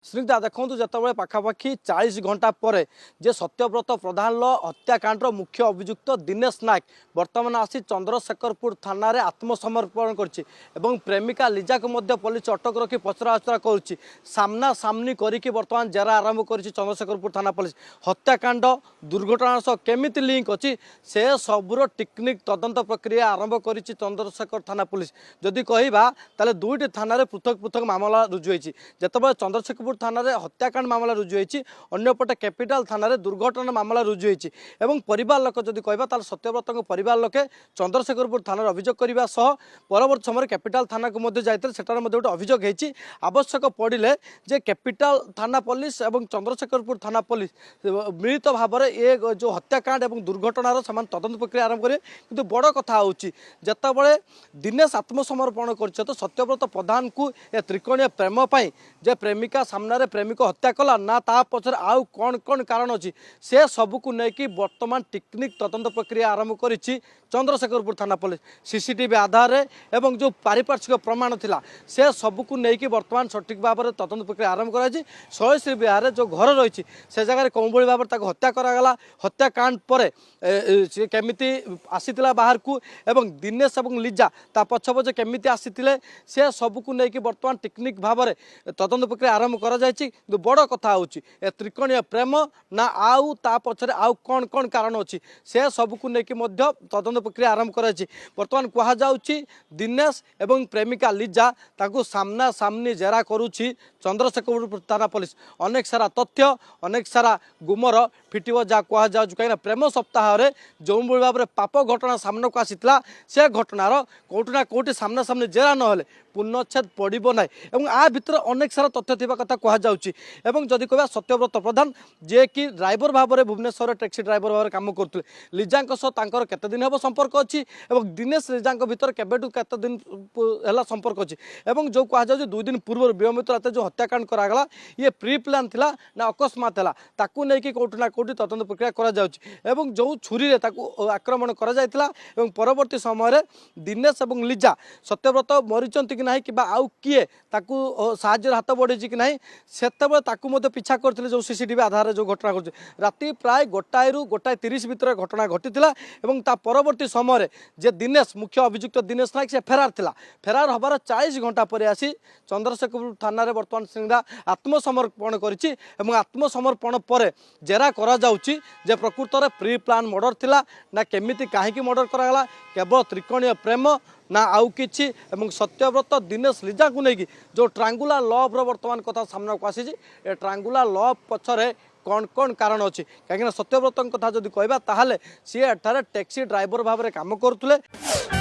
स्निग्धा देखो जो पाखापाखि 40 घंटा पर जे सत्यव्रत प्रधान हत्याकांड मुख्य अभियुक्त दिनेश नायक बर्तमान आसी चंद्रशेखरपुर थाना रे आत्मसमर्पण करछि एवं प्रेमिका लिजा को पुलिस अटक रखी पचराउचरा करुच्ची सामना सामनी करके बर्तमान जेरा आरंभ करिछि चंद्रशेखरपुर थाना पुलिस हत्याकांड दुर्घटना सह केमिति लिंक अछि से सबुर टेक्निक तदंत प्रक्रिया आरंभ करिछि चंद्रशेखर थाना पुलिस जदि कहबा ताले दुईटी थाना रे पृथक पृथक मामला रुजु होइछि जेतेबेले चंद्रशेखरपुर थाना रे हत्याकांड मामला रुजु होइछि अन्यपटे कैपिटल थाना रे दुर्घटना मामला रुजु होइछि एवं परिवार लोक जदि कहबा ताले सत्यव्रत परिवार लोके चंद्रशेखरपुर थाना अभियोग करबा सह परवर्ती समय कैपिटल थाना को मध्य जाइते सेटार मध्य गोटे अभियोग होइछि आवश्यक पड़िले जे कैपिटल थाना पुलिस एवं चंद्रशेखरपुर थाना पुलिस मिलित भाव में ये जो हत्याकांड एवं दुर्घटनार समान तदंत प्रक्रिया आरंभ करे किंतु बड़ कथा होछि जेतेबेले दिनेश आत्मसमर्पण करছে तो सत्यव्रत प्रधान को ए त्रिकोणीय प्रेम पाई जे प्रेमिका सामने प्रेमिक हत्या कला ना ता पछर आउ कौन कौन कारण अच्छी से सबको लेकिन बर्तमान टेक्निक तदंत प्रक्रिया आरंभ करिछि चंद्रशेखरपुर थाना पुलिस सीसीटीवी आधार एवं जो पारिपार्श्विक प्रमाण थिला से सबको लेकिन बर्तमान सठिक भाव में तदंत प्रक्रिया आरंभ कराई शैश्री विहार जो घर रही से जगह कौन भाव में हत्या करागला हत्याकांड पर केमिति आसीतिला बाहर को एवं दिनेश एवं लिजा ता पछ पछ केमिति आसीतिले से सबको लेकिन बर्तमान टेक्निक भाव में तदंत प्रक्रिया आरंभ करा जायछि बड़ कथा होछि ए त्रिकोणीय प्रेम ना आउ ता पछरे आउ कौन कौन कारण अछि से सबको लेकिन मध्य तदंत प्रक्रिया आरंभ कराई बर्तमान कहा जाउछि दिनेश एवं प्रेमिका लिजा ताकू सामना सामनी जेरा करुछि चंद्रशेखरपुर थाना पुलिस अनेक सारा तथ्य अनेक सारा गुमर फिटिव जहाँ कह कहीं प्रेम सप्ताह में जो भाव में पाप घटना सामना को आसीला से घटनार कौटि ना कौटि सामना सामने जेरा नहले पूर्णच्छेद पड़ो ना आ भितर अनेक सारा तथ्य थी कथा कहुँ जदि कह सत्यव्रत प्रधान जे कि ड्राइवर भाव में भुवनेश्वर टैक्सी ड्राइवर भाव में कम करुले लिजा केते दिन हम संपर्क अच्छी दिनेश लिजा भर केवेठू केते दिन है संपर्क अच्छी जो कह 2 दिन पूर्व विलंबित रात जो हत्याकांड करागला ये प्री प्लान थिला ना अकस्मात है ताकू नहीं कौटि ना कौटि तदंत प्रक्रिया करा जाउछि जो छुरी आक्रमण करा जायतिला परवर्ती समय दिनेश और लिजा सत्यव्रत मरीचंती कि नहीं कि आउ किए ताकू साहाଯ୍य हाथ बढ़े कि नहीं से पिछा करते जो सीसीटीवी आधार जो घटना कर राति प्राय 1:30 भितर घटना घटी परवर्ती समय जे दिनेश मुख्य अभियुक्त दिनेश नायक से फेरार थिला फेरार हबार 40 घंटा पर आसी चंद्रशेखरपुर थाना रे बर्तमान सिंगड़ा आत्मसमर्पण करिछि आत्मसमर्पण पर जेरा करा जाउछि जे प्रकृत में प्री प्लान मर्डर थिला ना केमिति काहेकि मर्डर करागला केवल त्रिकोणीय प्रेम ना आउ किछि एवं सत्यव्रत दिनेश लिजा को लेकिन जो ट्रांगुलर लव वर्तमान कथा सामना को आसी ए ट्रांगुलर लव पछरे कौन कौन कारण अच्छी कहीं सत्यव्रत कथा जदि कहबा ताहले सी एठारे टैक्सी ड्राइवर भाव में काम करुले।